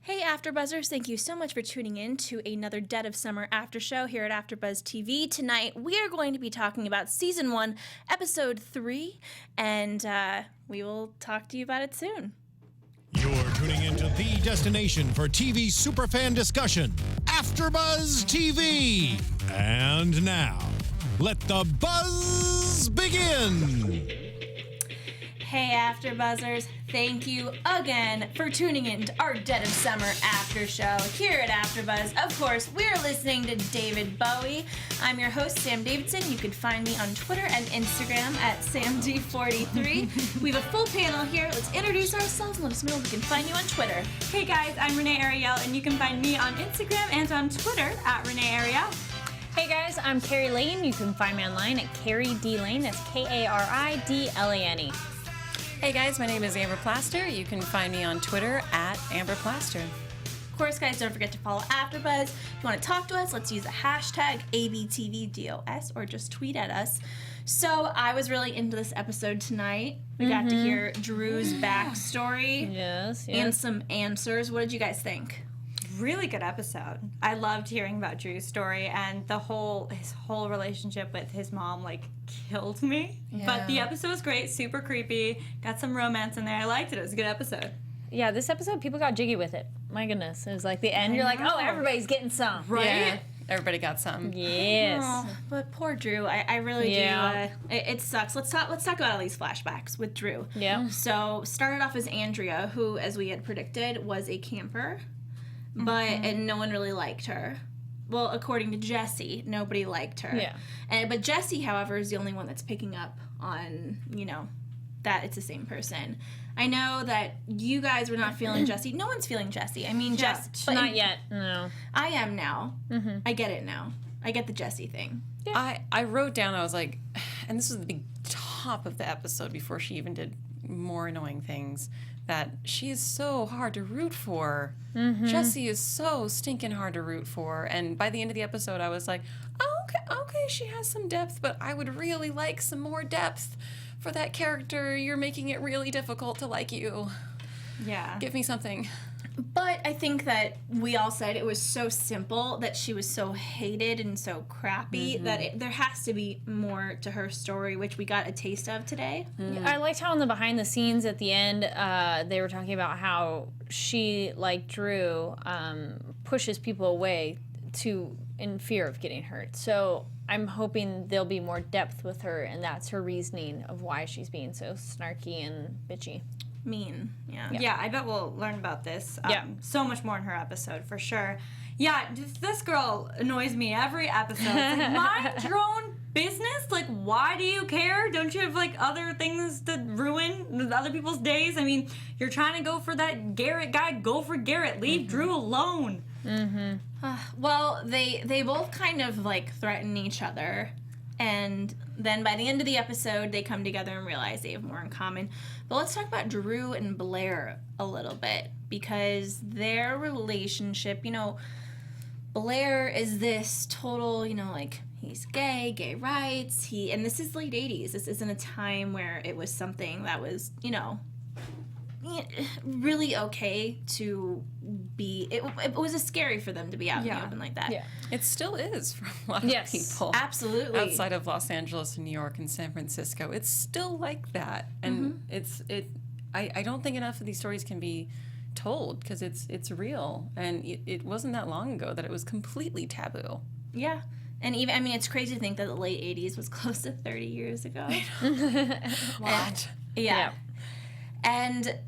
Hey AfterBuzzers, thank you so much for tuning in to another Dead of Summer after show here at AfterBuzz TV. Tonight we are going to be talking about Season 1, Episode 3, and we will talk to you about it soon. You're tuning into the destination for TV superfan discussion, AfterBuzz TV. And now, let the buzz begin. Hey AfterBuzzers, thank you again for tuning in to our Dead of Summer after show here at AfterBuzz. Of course, we're listening to David Bowie. I'm your host, Sam Davidson. You can find me on Twitter and Instagram at SamD43. We have a full panel here. Let's introduce ourselves and let us know where we can find you on Twitter. Hey guys, I'm Renee Ariel, and you can find me on Instagram and on Twitter at Renee Ariel. Hey guys, I'm Kari Lane. You can find me online at Kari D Lane. That's Karidlane. Hey guys, my name is Amber Plaster. You can find me on Twitter at Amber Plaster. Of course, guys, don't forget to follow AfterBuzz. If you want to talk to us, let's use the hashtag ABTVDOS or just tweet at us. So I was really into this episode tonight. We got to hear Drew's backstory and some answers. What did you guys think? Really good episode. I loved hearing about Drew's story, and his whole relationship with his mom killed me. Yeah. But the episode was great, super creepy, got some romance in there. I liked it. It was a good episode. Yeah, this episode, people got jiggy with it. My goodness. It was like the end, you're like, oh, everybody's getting some. Right? Yeah, everybody got some. Yes. Oh, but poor Drew. I really do. It sucks. Let's talk about all these flashbacks with Drew. Yeah. So started off as Andrea, who, as we had predicted, was a camper. And no one really liked her. Well, according to Jesse, nobody liked her. Yeah. But Jesse, however, is the only one that's picking up on, that it's the same person. I know that you guys were not feeling Jesse. No one's feeling Jesse. I mean, Jesse. Not yet, no. I am now. Mm-hmm. I get it now. I get the Jesse thing. Yeah. I wrote down, I was like, and this was the big top of the episode before she even did more annoying things, that she is so hard to root for. Mm-hmm. Jesse is so stinking hard to root for. And by the end of the episode, I was like, oh, okay, she has some depth, but I would really like some more depth for that character. You're making it really difficult to like you. Yeah. Give me something. But I think that we all said it was so simple, that she was so hated and so crappy, that there has to be more to her story, which we got a taste of today. I liked how in the behind the scenes at the end, they were talking about how she, like Drew, pushes people away in fear of getting hurt. So I'm hoping there'll be more depth with her, and that's her reasoning of why she's being so snarky and bitchy. Mean, Yeah, I bet we'll learn about this so much more in her episode, for sure. Yeah, this girl annoys me every episode. It's like, mind your own business? Why do you care? Don't you have, other things to ruin other people's days? I mean, you're trying to go for that Garrett guy, go for Garrett. Leave Drew alone. well, they both kind of, threaten each other. And then by the end of the episode, they come together and realize they have more in common. But let's talk about Drew and Blair a little bit, because their relationship, Blair is this total, he's gay rights, and this is late 80s. This isn't a time where it was something that was, really okay to be. It was scary for them to be out in the open like that. Yeah. It still is for a lot of people. Absolutely. Outside of Los Angeles and New York and San Francisco, it's still like that. And I don't think enough of these stories can be told, because it's real. And it wasn't that long ago that it was completely taboo. Yeah. And even, it's crazy to think that the late 80s was close to 30 years ago. What? Yeah. And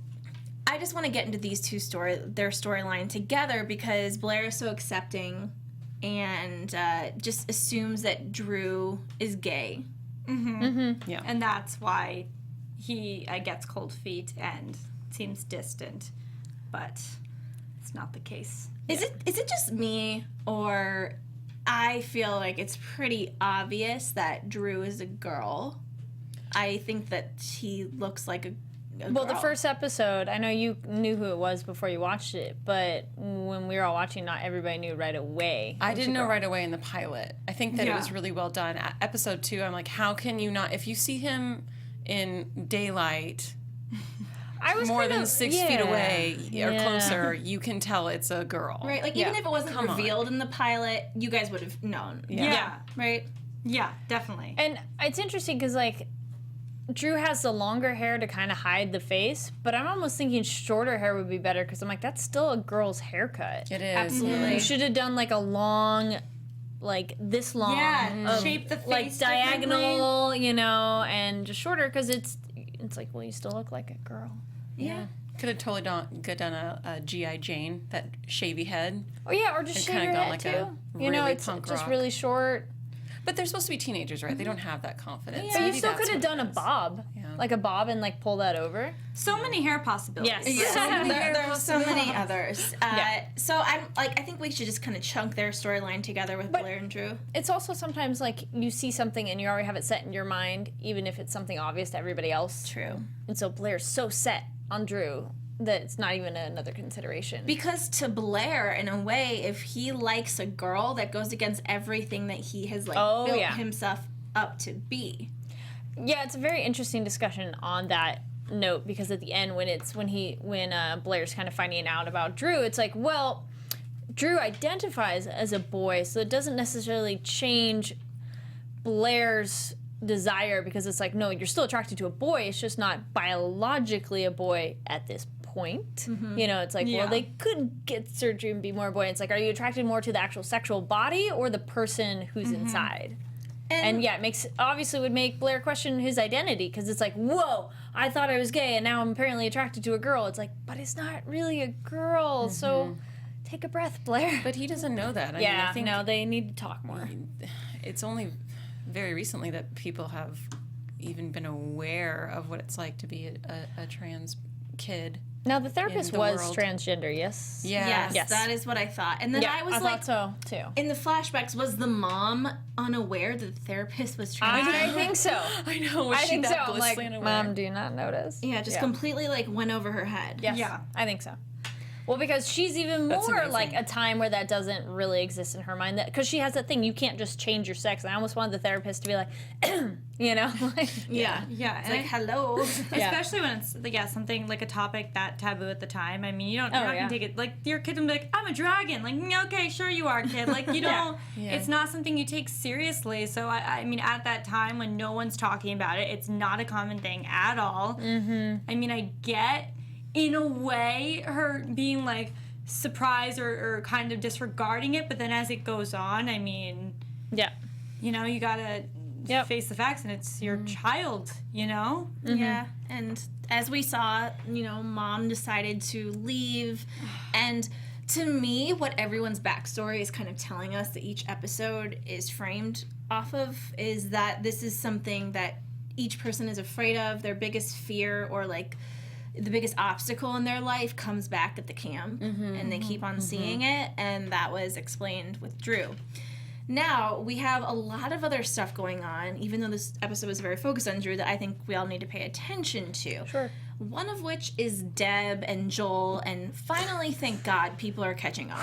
I just want to get into these two their storyline together, because Blair is so accepting and just assumes that Drew is gay. Yeah. And that's why he gets cold feet and seems distant. But it's not the case. Is it just me, or I feel like it's pretty obvious that Drew is a girl? I think that he looks like a Well, the girl. first episode, I know you knew who it was before you watched it, but when we were all watching, not everybody knew right away. I didn't know right away in the pilot. I think that it was really well done. Episode 2, I'm like, how can you not? If you see him in daylight, I was more kind than of, 6 feet away or Yeah. closer, you can tell it's a girl. Right, like even if it wasn't Come on. revealed in the pilot, you guys would have known. Yeah. Right? Yeah, definitely. And it's interesting because, like, Drew has the longer hair to kind of hide the face, but I'm almost thinking shorter hair would be better because I'm like, that's still a girl's haircut. It is. Absolutely. You should have done like a long, like this long, Yeah, shape the face like diagonal, you know, and just shorter because it's like, well, you still look like a girl. Yeah. Could have totally done a G.I. Jane, that shavy head. Oh yeah, or just And shave kinda your gone head like too. a You know, really it's punk just rock. really short. But they're supposed to be teenagers, right? They don't have that confidence. But you Maybe still that's could have what done it a is. bob, Yeah. like a bob, and like pull that over. So many hair possibilities. Yes. There are so many others. So I think we should just kind of chunk their storyline together with Blair and Drew. It's also sometimes like you see something and you already have it set in your mind, even if it's something obvious to everybody else. True. And so Blair's so set on Drew that it's not even another consideration. Because to Blair, in a way, if he likes a girl, that goes against everything that he has built himself up to be. Yeah, it's a very interesting discussion on that note because at the end when Blair's kind of finding out about Drew, it's like, well, Drew identifies as a boy, so it doesn't necessarily change Blair's desire because it's like, no, you're still attracted to a boy, it's just not biologically a boy at this point. You know, it's like, well, they could get surgery and be more boy. It's like, are you attracted more to the actual sexual body or the person who's inside? And yeah, obviously would make Blair question his identity because it's like, whoa, I thought I was gay and now I'm apparently attracted to a girl. It's like, but it's not really a girl, so take a breath, Blair. But he doesn't know that. I mean, Yeah, I think no, they need to talk more. it's only very recently that people have even been aware of what it's like to be a trans kid. Now, the therapist in the was world. transgender, yes? Yeah. Yes, that is what I thought. And then Yeah, I was thought so, too. in the flashbacks, was the mom unaware that the therapist was transgender? I think so. I know. Was I she think so. that I'm like, blissfully unaware? Mom, do you not notice? Yeah, just completely went over her head. Yes. Yeah. I think so. Well, because she's even That's more amazing. like a time where that doesn't really exist in her mind. That because she has that thing, you can't just change your sex. And I almost wanted the therapist to be like, you know, like, Yeah. Yeah, It's and like, hello. especially when it's something like a topic that taboo at the time. I mean, you're not yeah. gonna take it like your kid will be like, I'm a dragon. Like, okay, sure you are, kid. Like, you don't. Yeah. It's not something you take seriously. So I mean, at that time when no one's talking about it, it's not a common thing at all. Mm-hmm. I mean, I get in a way her being like surprised or kind of disregarding it, but then as it goes on, I mean, yeah. you know, you gotta face the facts, and it's your child, you know? Yeah, and as we saw, you know, Mom decided to leave, and to me, what everyone's backstory is kind of telling us that each episode is framed off of is that this is something that each person is afraid of, their biggest fear or like the biggest obstacle in their life comes back at the camp, and they keep on seeing it, and that was explained with Drew. Now, we have a lot of other stuff going on, even though this episode was very focused on Drew, that I think we all need to pay attention to. Sure. One of which is Deb and Joel, and finally, thank God, people are catching on.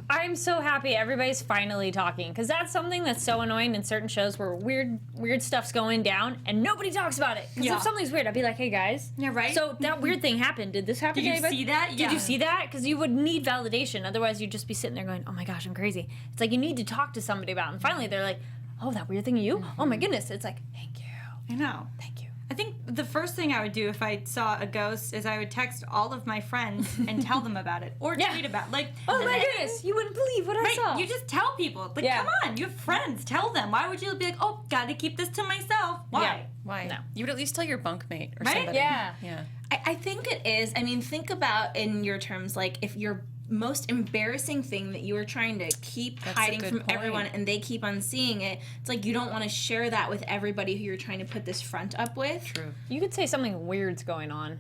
I'm so happy everybody's finally talking because that's something that's so annoying in certain shows where weird stuff's going down and nobody talks about it. Because Yeah. if something's weird, I'd be like, hey guys. Yeah, right? So that weird thing happened. Did this happen Did to you anybody? see that? Did Yeah. you see that? Because you would need validation. Otherwise, you'd just be sitting there going, oh my gosh, I'm crazy. It's like you need to talk to somebody about it. And finally, they're like, oh, that weird thing of you? Oh my goodness. It's like, thank you. I know. Thank you. I think the first thing I would do if I saw a ghost is I would text all of my friends and tell them about it or Yeah. tweet about it. Like, Oh and my then- goodness. You wouldn't believe what I Right, saw. you just tell people. Like, Yeah. come on, you have friends. Tell them. Why would you be like, oh, gotta keep this to myself? Why? Yeah. Why? No. You would at least tell your bunkmate or Right? somebody. Yeah. Yeah. I think it is. I mean, think about in your terms, like if your most embarrassing thing that you were trying to keep That's a hiding good from point. everyone and they keep on seeing it, it's like you don't want to share that with everybody who you're trying to put this front up with. True. You could say something weird's going on.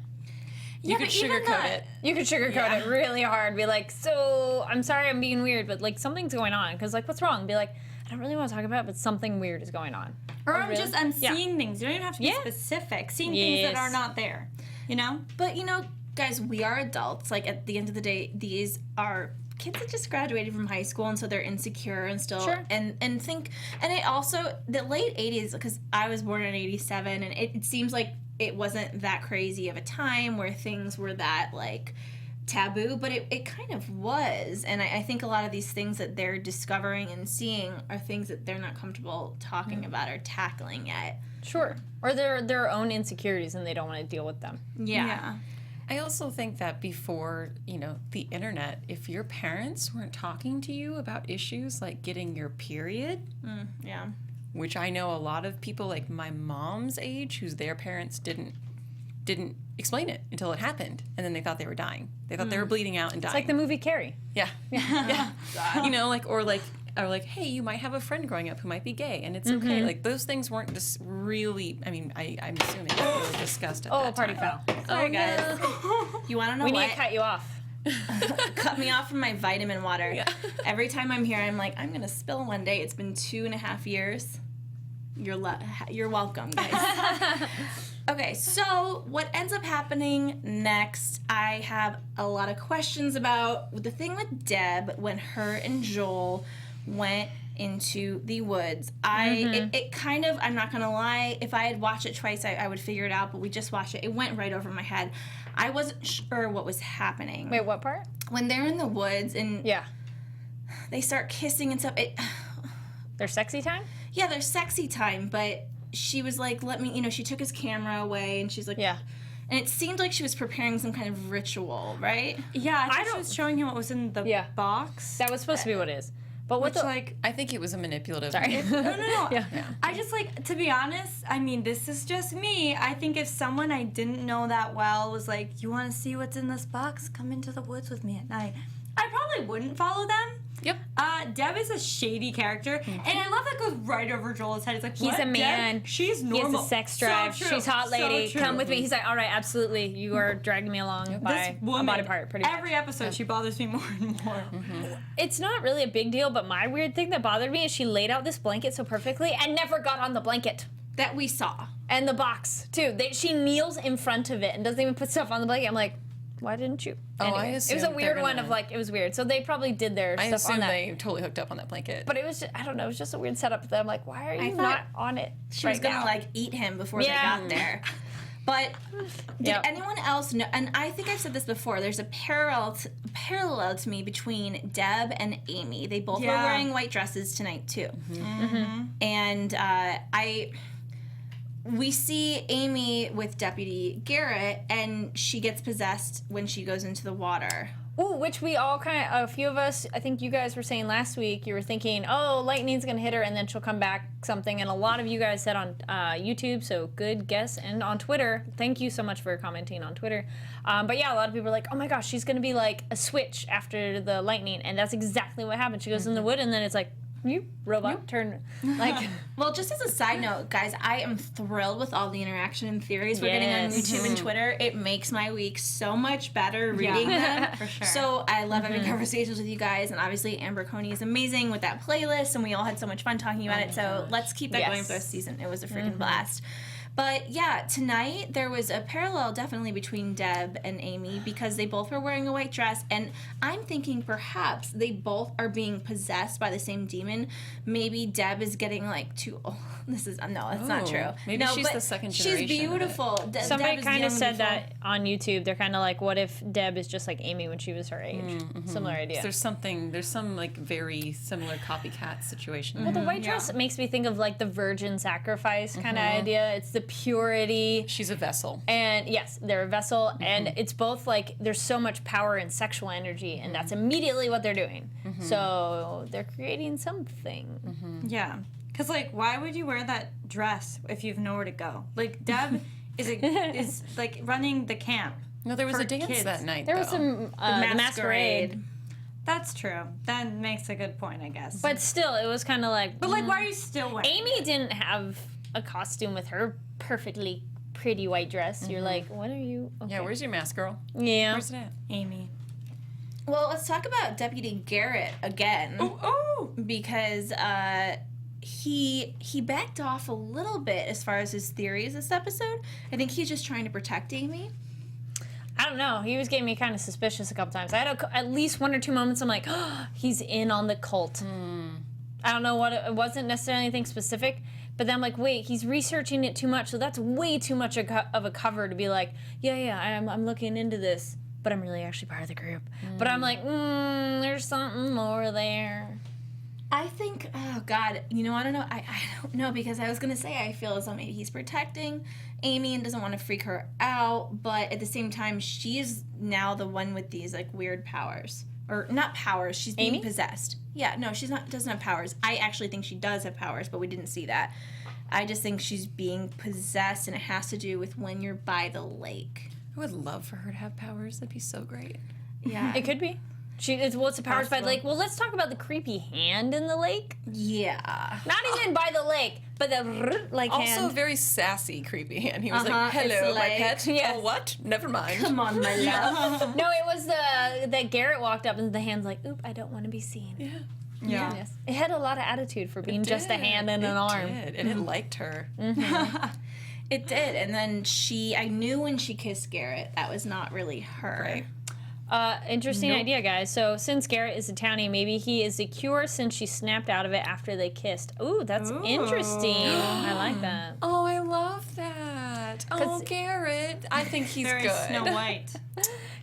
You could but even sugarcoat the- it. You could sugarcoat it really hard. Be like, so I'm sorry I'm being weird, but like something's going on. Because like, what's wrong? Be like, I don't really want to talk about it, but something weird is going on. Or Oh, I'm really? just, I'm Yeah. seeing things. You don't even have to be Yeah. specific. Seeing things that Yes. are not there. You know? But you know, guys, we are adults. Like at the end of the day, these are kids that just graduated from high school, and so they're insecure and still Sure. and it also the late 80s, because I was born in 87, and it seems like it wasn't that crazy of a time where things were that, like, taboo, but it kind of was. And I think a lot of these things that they're discovering and seeing are things that they're not comfortable talking about or tackling yet. Sure. Or their own insecurities and they don't want to deal with them. Yeah. I also think that before, the internet, if your parents weren't talking to you about issues like getting your period, Yeah. which I know a lot of people like my mom's age whose their parents didn't explain it until it happened, and then they thought they were dying. They thought they were bleeding out and dying. It's like the movie Carrie. Yeah. Or hey, you might have a friend growing up who might be gay, and it's okay. Like, those things weren't just really, I'm assuming they were discussed at that party time. foul. Sorry, guys. You want to know We what? need to cut you off. Cut me off from my vitamin water. Yeah. Every time I'm here, I'm like, I'm going to spill one day. It's been 2.5 years. You're welcome, guys. Okay, so what ends up happening next, I have a lot of questions about the thing with Deb when her and Joel went into the woods. It kind of, I'm not gonna lie, if I had watched it twice, I would figure it out, but we just watched it. It went right over my head. I wasn't sure what was happening. Wait, what part? When they're in the woods and Yeah. they start kissing and stuff, Their sexy time? yeah, their sexy time, but she was like, let me, she took his camera away and she's like, Yeah. And it seemed like she was preparing some kind of ritual, right? Yeah, I think she was showing him what was in the box. That was supposed to be what it is. But Which, what the... like... I think it was a manipulative. Sorry. No. Yeah. I just, like, to be honest, I mean, this is just me. I think if someone I didn't know that well was like, you want to see what's in this box? Come into the woods with me at night. I probably wouldn't follow them. Yep. Deb is a shady character, and I love that goes right over Joel's head. It's like, He's what? a man. Deb? She's He normal. has a sex drive. So true. She's hot lady. So Come true. with me. He's like, all right, absolutely. You are dragging me along by This a woman, body part. Pretty much. every episode, she bothers me more and more. It's not really a big deal, but my weird thing that bothered me is she laid out this blanket so perfectly and never got on the blanket. That we saw. And the box, too. She kneels in front of it and doesn't even put stuff on the blanket. I'm like, why didn't you? Oh, I Anyway, it was a assumed weird they're one gonna- of, like, it was weird. So they probably did their I stuff on assume that. they totally hooked up on that blanket. But it was just, I don't know, it was just a weird setup that I'm like, why are you thought not on it? She was gonna like eat him before they got there. But did anyone else know? And I think I've said this before. There's a parallel to me between Deb and Amy. They both were wearing white dresses tonight too. And we see Amy with Deputy Garrett, and she gets possessed when she goes into the water. Ooh, which we all a few of us, I think you guys were saying last week, you were thinking, oh, lightning's gonna hit her and then she'll come back something. And a lot of you guys said on YouTube, so good guess. And on Twitter, thank you so much for commenting on Twitter. But yeah, a lot of people are like, oh my gosh, she's gonna be like a switch after the lightning. And that's exactly what happened. She goes in the wood and then it's like, you robot turn like. Well, just as a side note, guys, I am thrilled with all the interaction and theories we're getting on YouTube and Twitter. It makes my week so much better reading them. For sure. So I love having conversations with you guys, and obviously Amber Coney is amazing with that playlist, and we all had so much fun talking about it. So let's keep that going for this season. It was a freaking blast. But yeah, tonight there was a parallel definitely between Deb and Amy because they both were wearing a white dress, and I'm thinking perhaps they both are being possessed by the same demon. Maybe Deb is getting like too old. That's not true. Maybe no, she's but the second she's generation of it. beautiful. Somebody Deb is kind young of and said beautiful. that on YouTube. They're kind of like, what if Deb is just like Amy when she was her age? Similar idea. There's some like very similar copycat situation. Well, the white dress makes me think of like the virgin sacrifice kind of idea. It's the purity. She's a vessel. And yes, they're a vessel, and it's both like there's so much power and sexual energy, and that's immediately what they're doing. So they're creating something. Yeah. Because, like, why would you wear that dress if you have nowhere to go? Like, Deb is like, running the camp. No, there was for a dance kids. that night, There though. was some masquerade, That's true. That makes a good point, I guess. but still, it was kind of like. But, like, why are you still wearing Amy didn't have a costume with her perfectly pretty white dress. You're like, what are you? Okay. Yeah, where's your mask, girl? Yeah. Where's it at? Amy? Well, let's talk about Deputy Garrett again. Oh! Because he backed off a little bit as far as his theories this episode. I think he's just trying to protect Amy. I don't know. He was getting me kind of suspicious a couple times. I had at least one or two moments I'm like, oh, he's in on the cult. I don't know what it wasn't necessarily anything specific, But then I'm like, wait, he's researching it too much, so that's way too much of a cover to be like, I'm looking into this, but I'm really actually part of the group. But I'm like, there's something more there. I think, oh God, I don't know. I don't know, because I was going to say I feel as though maybe he's protecting Amy and doesn't want to freak her out, but at the same time, she is now the one with these like weird powers. Or not powers, she's being Amy? possessed. Yeah, no, doesn't have powers. I actually think she does have powers, but we didn't see that. I just think she's being possessed, and it has to do with when you're by the lake. I would love for her to have powers. That'd be so great. Yeah. It could be. What's the powers by the lake? Well, let's talk about the creepy hand in the lake. Yeah. Not even by the lake, but the like Also, hand. very sassy, creepy hand. He was Uh-huh, like, "Hello, it's my like- pet." Yes. Oh, what? Never mind. Come on, my love. No, it was that Garrett walked up and the hand's like, oop, I don't want to be seen. Yeah. Yes. It had a lot of attitude for being just a hand and an arm. Did. And it liked her. It did. And then I knew when she kissed Garrett, that was not really her. Right. Interesting idea, guys. So since Garrett is a townie, maybe he is the cure since she snapped out of it after they kissed. Ooh, that's interesting. I like that. Oh, I love that. Oh, Garrett. I think he's Very good. Snow White.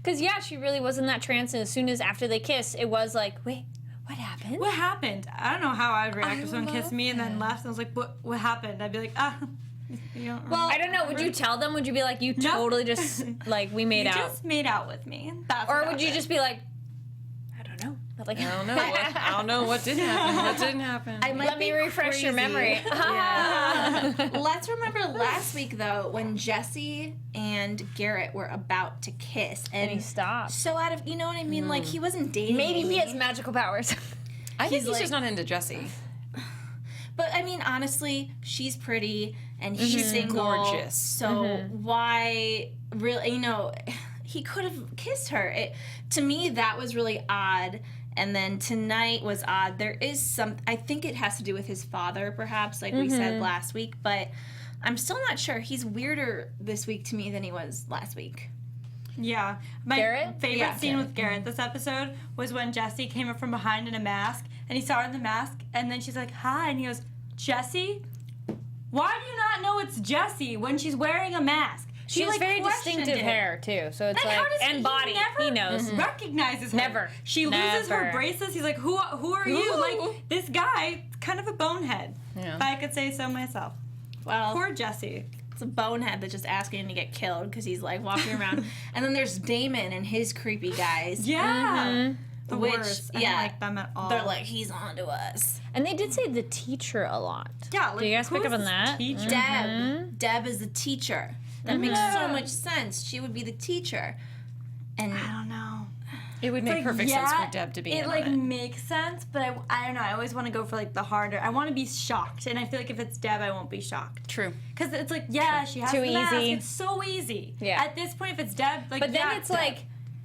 Because, yeah, she really was in that trance, and as soon as after they kissed, it was like, wait, what happened? What happened? I don't know how I'd react if someone kissed love me and then left. And I was like, what happened? I'd be like, you don't Well, I don't know. Would you tell them? Would you be like, you No. totally just, like, we made you out? just made out with me. That's Or what would you happened. just be like, I don't know. Like, I don't know. I don't know what did happen. What didn't happen? I might let me be refresh your crazy. memory. Let's remember last week, though, when Jesse and Garrett were about to kiss. And he stopped. So out of, you know what I mean? Like, he wasn't dating Maybe Amy. he has magical powers. I think he's like- just not into Jesse. But, I mean, honestly, she's pretty, and he's single. gorgeous. So why, really, he could have kissed her. To me, that was really odd. And then tonight was odd. There is I think it has to do with his father, perhaps, like we said last week. But I'm still not sure. He's weirder this week to me than he was last week. Yeah. My Garrett? favorite Yeah, scene Garrett. with Garrett this episode was when Jesse came up from behind in a mask, and he saw her in the mask, and then she's like, hi, and he goes, Jesse? Why do you not know it's Jesse when she's wearing a mask? She has like, very questioned distinctive it. hair, too. So it's And like, how does and body. He never knows. recognizes her. Never. She loses Never. her braces. He's like, who are you? Like, this guy, kind of a bonehead. Yeah. If I could say so myself. Well, Poor Jesse. it's a bonehead that's just asking him to get killed because he's like walking around. And then there's Damon and his creepy guys. Yeah. The Which, worst. I yeah, don't like them at all. They're like, he's on to us. And they did say the teacher a lot. yeah, like, Do you guys who pick up is on this that? Teacher? Deb is the teacher. That makes so much sense. She would be the teacher. And I don't know. It would make Like, perfect sense yeah, for Deb to be it in like on it. makes sense, but I don't know. I always want to go for like the harder. I want to be shocked, and I feel like if it's Deb, I won't be shocked. True. Because it's like, yeah, she has Too the mask. easy. It's so easy. Yeah. At this point, if it's Deb, like, But then yeah, it's Deb. like,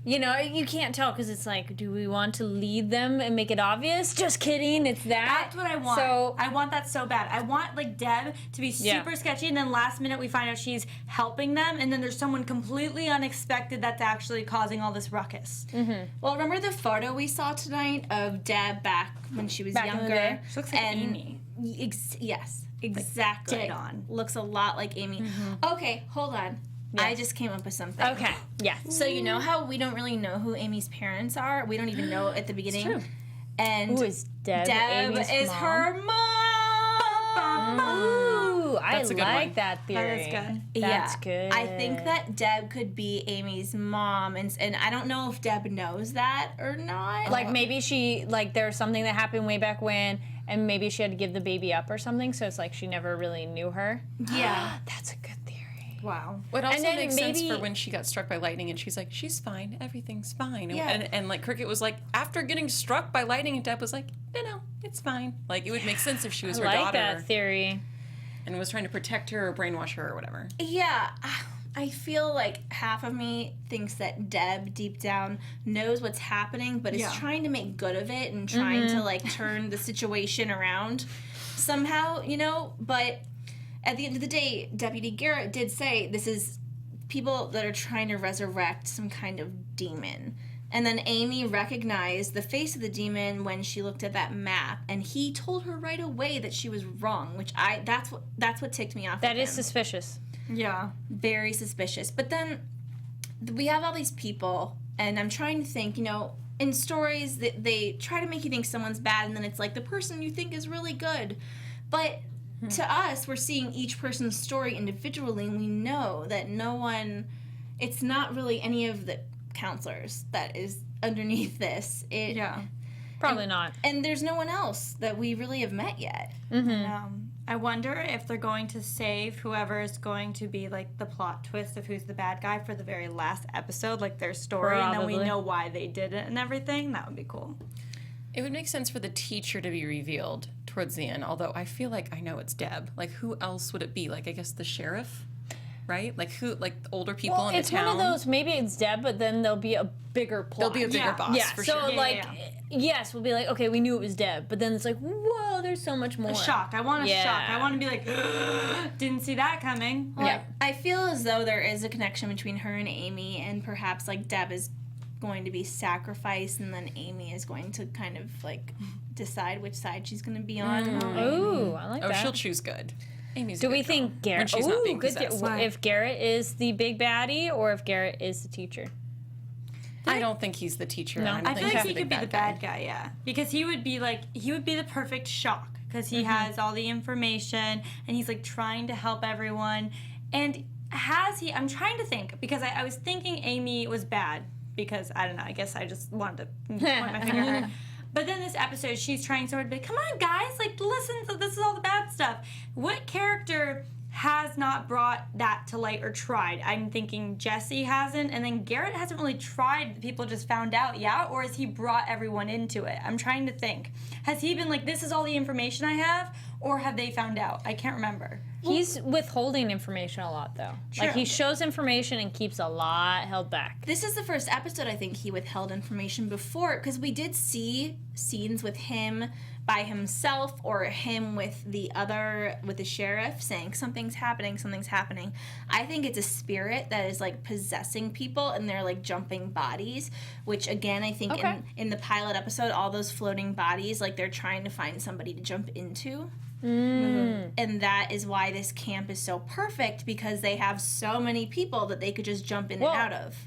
you can't tell because it's like, do we want to lead them and make it obvious? Just kidding, it's that. That's what I want. So I want that so bad. I want like Deb to be Yeah. super sketchy, and then last minute we find out she's helping them, and then there's someone completely unexpected that's actually causing all this ruckus. well, remember the photo we saw tonight of Deb back when she was Back in the younger? day? She looks like and Amy. Yes, exactly. dead on. Looks a lot like Amy. Okay, hold on. I just came up with something. okay, yeah. So you know how we don't really know who Amy's parents are? We don't even know at the beginning. true. And Who is Deb? Deb Amy's is mom? her mom. Ooh, I That's a good like one. that theory. That is good. That's Yeah. good. I think that Deb could be Amy's mom, and I don't know if Deb knows that or not. Like maybe she there's something that happened way back when, and maybe she had to give the baby up or something. So it's like she never really knew her. yeah. That's a good theory. Wow. What also then makes sense maybe- for when she got struck by lightning and she's like, she's fine, everything's fine. Yeah. And like Cricket was like, after getting struck by lightning, and Deb was like, no, it's fine. Like it would make sense if she was I her like daughter that theory. and was trying to protect her or brainwash her or whatever. Yeah, I feel like half of me thinks that Deb deep down knows what's happening, but is Yeah. trying to make good of it and trying to like turn the situation around somehow, But at the end of the day, Deputy Garrett did say this is people that are trying to resurrect some kind of demon. And then Amy recognized the face of the demon when she looked at that map, and he told her right away that she was wrong, which that's what ticked me off. That is him. suspicious. Yeah. Very suspicious. But then we have all these people, and I'm trying to think, in stories that they try to make you think someone's bad, and then it's like the person you think is really good. But to us, we're seeing each person's story individually, and we know that it's not really any of the counselors that is underneath this. Probably not. And there's no one else that we really have met yet. I wonder if they're going to save whoever is going to be like the plot twist of who's the bad guy for the very last episode, like their story, and then we know why they did it and everything. That would be cool. It would make sense for the teacher to be revealed towards the end, although I feel like I know it's Deb. Like, who else would it be? Like, I guess the sheriff? Right? Like older people in the town. It's one of those, maybe it's Deb, but then there'll be a bigger plot. There'll be a bigger boss, for so sure. Yes, we'll be like, okay, we knew it was Deb, but then it's like, whoa, there's so much more. A shock. I want a shock. I want to be like, didn't see that coming. Well, I feel as though there is a connection between her and Amy, and perhaps like Deb is going to be sacrificed, and then Amy is going to kind of like decide which side she's going to be on. Ooh, I like that. Oh, she'll choose good. Amy's Do we think Garrett? When she's not being good. possessed. If Garrett is the big baddie, or if Garrett is the teacher? I don't think he's the teacher. No. I feel like he could be the bad guy, yeah. Because he would be the perfect shock. Because he has all the information, and he's like trying to help everyone. And I'm trying to think, because I was thinking Amy was bad, because, I don't know, I guess I just wanted to point my finger at her. But then this episode, she's trying so hard to be like, come on, guys, like, listen, this is all the bad stuff. What character has not brought that to light or tried? I'm thinking Jesse hasn't, and then Garrett hasn't really tried. People just found out, yeah? Or has he brought everyone into it? I'm trying to think. Has he been like, this is all the information I have, or have they found out? I can't remember. He's withholding information a lot, though. True. Like, he shows information and keeps a lot held back. This is the first episode I think he withheld information before, because we did see scenes with him by himself or him with the sheriff saying something's happening. I think it's a spirit that is like possessing people, and they're like jumping bodies, which again I think in the pilot episode, all those floating bodies, like they're trying to find somebody to jump into. And that is why this camp is so perfect, because they have so many people that they could just jump in and out of.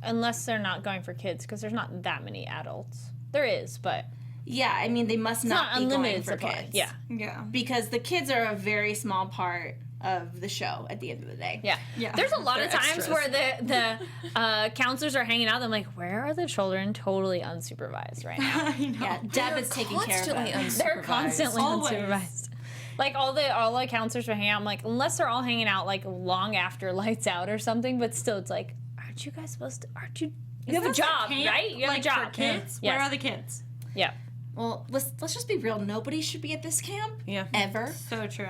Unless they're not going for kids, because there's not that many adults. There is, but... Yeah, I mean, they must not be going for supply. kids. Yeah. Because the kids are a very small part of the show at the end of the day. Yeah. There's a lot of times extras. where the counselors are hanging out. I'm like, where are the children? Totally unsupervised right now. I know. Yeah, Deb is taking care of them. They're constantly Always. unsupervised. Like all the counselors are hanging out. I'm like, unless they're all hanging out like long after lights out or something, but still, it's like, aren't you guys supposed to? Aren't you? You have a job, right? You have like a job. for kids? Yes. Where are the kids? Yeah. Well, let's just be real. Nobody should be at this camp. Yeah. Ever. So true.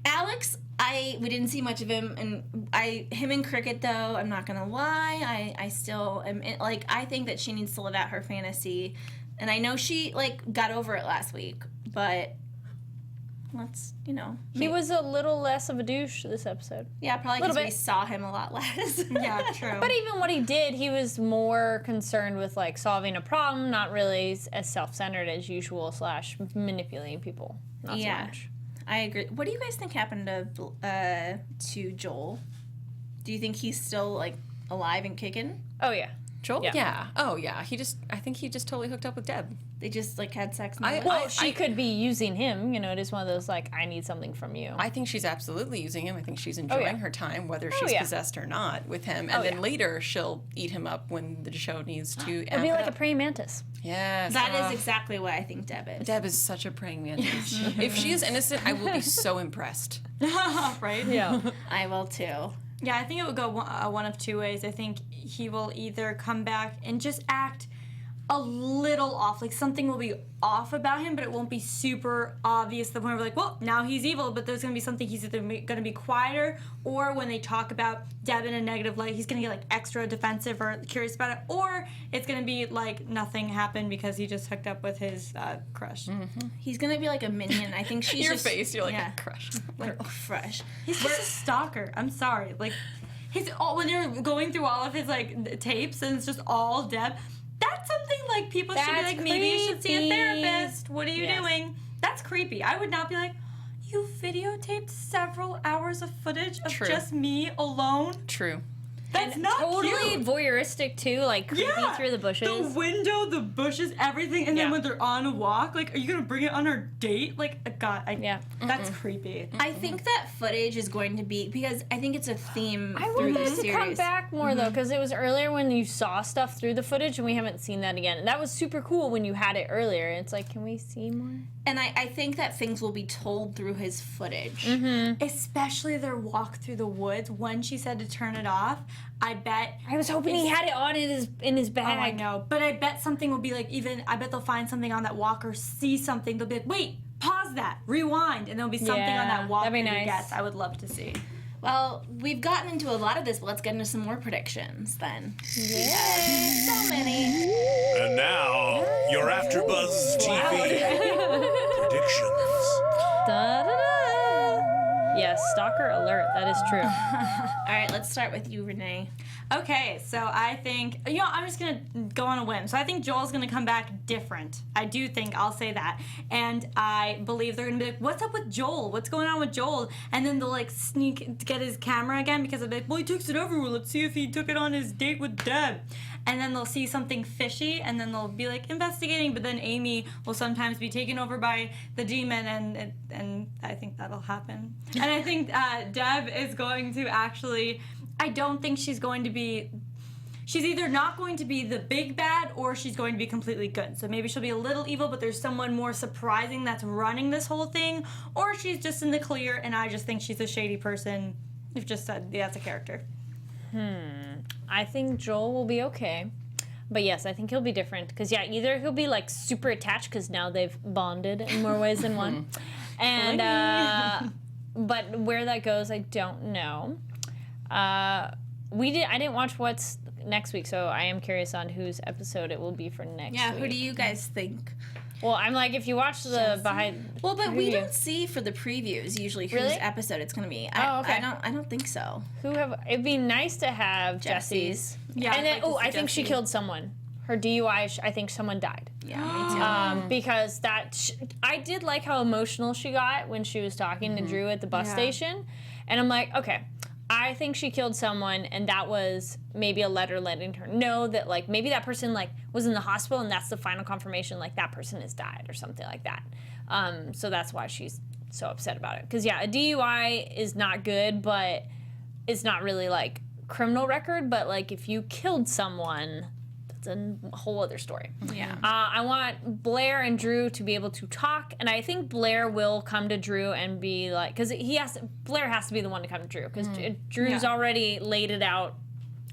Alex, we didn't see much of him, and him and Cricket though. I'm not gonna lie. I still am I think that she needs to live out her fantasy, and I know she got over it last week, but let's He was a little less of a douche this episode. yeah, probably Little because we bit. saw him a lot less. Yeah, true. But even what he did, he was more concerned with solving a problem, not really as self-centered as usual / manipulating people. Not so much. I agree. What do you guys think happened to Joel? Do you think he's still alive and kicking? Oh yeah. Joel? Yeah. Yeah. Oh, yeah. I think he just totally hooked up with Deb. They just had sex. Well, she could be using him. It is one of those I need something from you. I think she's absolutely using him. I think she's enjoying her time, whether she's possessed or not, with him. And then later she'll eat him up when the show needs to It'd be amp like it a up. praying mantis. Yes. That is exactly what I think Deb is. Deb is such a praying mantis. If she is innocent, I will be so impressed. Right? Yeah. I will too. Yeah, I think it would go one of two ways. I think he will either come back and just act a little off. Something will be off about him, but it won't be super obvious to the point where well, now he's evil, but there's going to be something he's either going to be quieter, or when they talk about Deb in a negative light, he's going to get extra defensive or curious about it, or it's going to be nothing happened because he just hooked up with his crush. Mm-hmm. He's going to be like a minion. I think she's Your just... face, you're yeah. crush. Fresh. He's just a stalker. I'm sorry. when you're going through all of his like tapes and it's just all Deb. That's something like people should be like, maybe you should see a therapist. What are you doing? That's creepy. I would not be like, you videotaped several hours of footage of just me alone. True. That's not totally cute. Voyeuristic too, like creepy through the bushes. The window, the bushes, everything, and then when they're on a walk, like, are you gonna bring it on our date? Like, God, that's creepy. I think that footage is going to be, because I think it's a theme through want the this to come series. back more though, because it was earlier when you saw stuff through the footage, and we haven't seen that again. And that was super cool when you had it earlier. It's like, can we see more? And I think that things will be told through his footage. Especially their walk through the woods. When she said to turn it off, I bet. I was hoping he had it on in his bag. Oh, I know. But I bet something will be like, I bet they'll find something on that walk or see something. They'll be like, wait, pause that, rewind, and there'll be something on that walk that'd be that he nice. gets. I would love to see. Well, we've gotten into a lot of this, but let's get into some more predictions then. Yeah. So many. And now, your AfterBuzz TV predictions. Da-da-da. Yes, stalker alert. That is true. All right, let's start with you, Renee. Okay, so I think, I'm just going to go on a whim. So I think Joel's going to come back different. I do think, I'll say that. And I believe they're going to be like, what's up with Joel? What's going on with Joel? And then they'll like sneak to get his camera again because they'll be like, well, he takes it everywhere. Let's see if he took it on his date with Deb. And then they'll see something fishy and then they'll be like investigating, but then Amy will sometimes be taken over by the demon and I think that'll happen. And I think Deb is going to actually, I don't think she's going to be, she's either not going to be the big bad or she's going to be completely good. So maybe she'll be a little evil, but there's someone more surprising that's running this whole thing, or she's just in the clear and I just think she's a shady person. You've just said that's a character. I think Joel will be okay. But yes, I think he'll be different. Because, either he'll be, like, super attached because now they've bonded in more ways than one. And, but where that goes, I don't know. I didn't watch what's next week, so I am curious on whose episode it will be for next week. Yeah, who do you guys think? Well, I'm like, if you watch the behind... Well, but we don't see for the previews usually whose episode it's going to be. Okay. I don't think so. It'd be nice to have Jesse's. Yeah, And then, I'd like to see I think she Jessie. killed someone. Her DUI, I think someone died. Yeah, me too. Because I did like how emotional she got when she was talking to Drew at the bus station. And I'm like, okay, I think she killed someone, and that was maybe a letter letting her know that, like, maybe that person, like, was in the hospital, and that's the final confirmation, like, that person has died or something like that. So that's why she's so upset about it. Because, a DUI is not good, but it's not really, like, criminal record. But, like, if you killed someone, that's a whole other story. Yeah. I want Blair and Drew to be able to talk, and I think Blair will come to Drew and be like, because Blair has to be the one to come to Drew, because Drew's already laid it out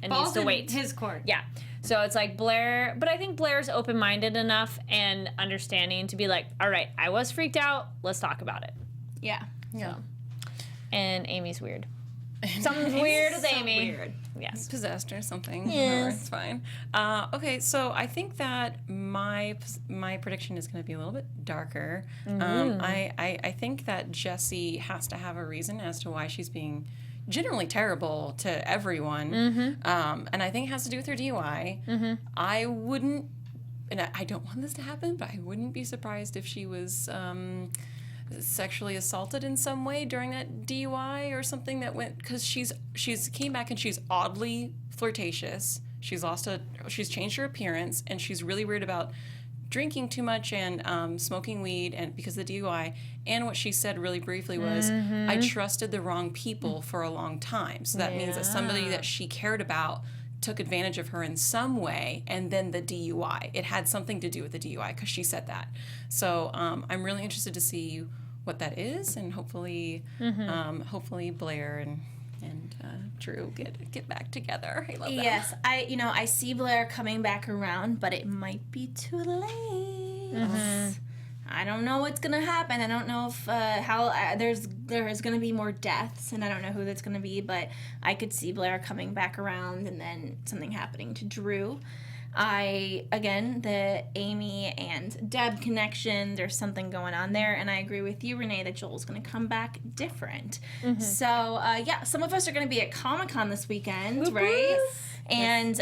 and needs to wait. His court. Yeah. So it's like Blair, but I think Blair's open-minded enough and understanding to be like, all right, I was freaked out, let's talk about it. Yeah. So. And Amy's weird. Something's weird with Amy. Weird. Yes. Possessed or something. Yes. It's fine. Okay, so I think that my prediction is going to be a little bit darker. I think that Jessie has to have a reason as to why she's being generally terrible to everyone. And I think it has to do with her DUI. I wouldn't, and I don't want this to happen, but I wouldn't be surprised if she was sexually assaulted in some way during that DUI or something that went, because she's came back and she's oddly flirtatious. She's changed her appearance, and she's really weird about drinking too much and smoking weed, and because of the DUI. And what she said really briefly was, I trusted the wrong people for a long time. So that means that somebody that she cared about took advantage of her in some way, and then the DUI. It had something to do with the DUI because she said that. So I'm really interested to see what that is, and hopefully Blair and Drew get back together. I love that. Yes, I see Blair coming back around, but it might be too late. I don't know what's gonna happen. I don't know if there is gonna be more deaths, and I don't know who that's gonna be. But I could see Blair coming back around, and then something happening to Drew. The Amy and Deb connection, there's something going on there, and I agree with you, Renee, that Joel's going to come back different. So, some of us are going to be at Comic-Con this weekend, right? And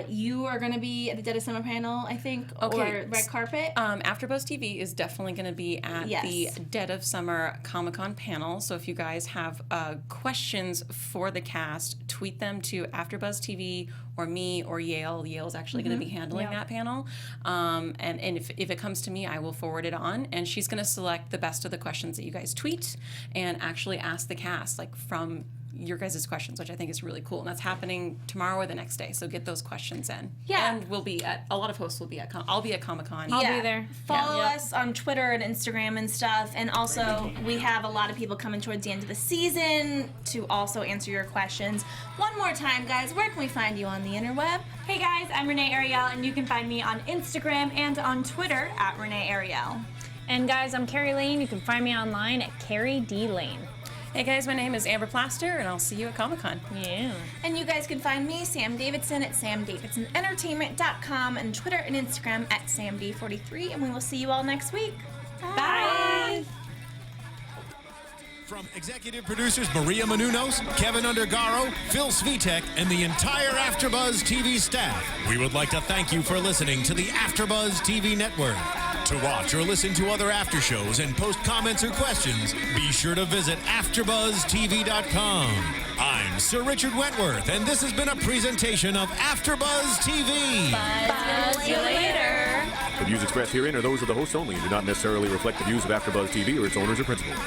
you are going to be at the Dead of Summer panel, I think, or Red Carpet. AfterBuzz TV is definitely going to be at the Dead of Summer Comic-Con panel. So if you guys have questions for the cast, tweet them to AfterBuzz TV or me or Yale. Yale's actually going to be handling that panel. And if it comes to me, I will forward it on. And she's going to select the best of the questions that you guys tweet and actually ask the cast, like from your guys' questions, which I think is really cool. And that's happening tomorrow or the next day. So get those questions in. Yeah. And we'll be at, a lot of hosts will be at, I'll be at Comic-Con. I'll be there. Follow us on Twitter and Instagram and stuff. And also, we have a lot of people coming towards the end of the season to also answer your questions. One more time, guys, where can we find you on the interweb? Hey guys, I'm Renee Ariel, and you can find me on Instagram and on Twitter at Renee Ariel. And guys, I'm Kari Lane. You can find me online at Kari D. Lane. Hey guys, my name is Amber Plaster, and I'll see you at Comic-Con. Yeah. And you guys can find me, Sam Davidson, at samdavidsonentertainment.com and Twitter and Instagram at samd43, and we will see you all next week. Bye. From executive producers Maria Menounos, Kevin Undergaro, Phil Svitek, and the entire AfterBuzz TV staff, we would like to thank you for listening to the AfterBuzz TV network. To watch or listen to other after shows and post comments or questions, be sure to visit AfterBuzzTV.com. I'm Sir Richard Wentworth, and this has been a presentation of AfterBuzz TV. Bye. See you later. The views expressed herein are those of the hosts only and do not necessarily reflect the views of AfterBuzz TV or its owners or principals.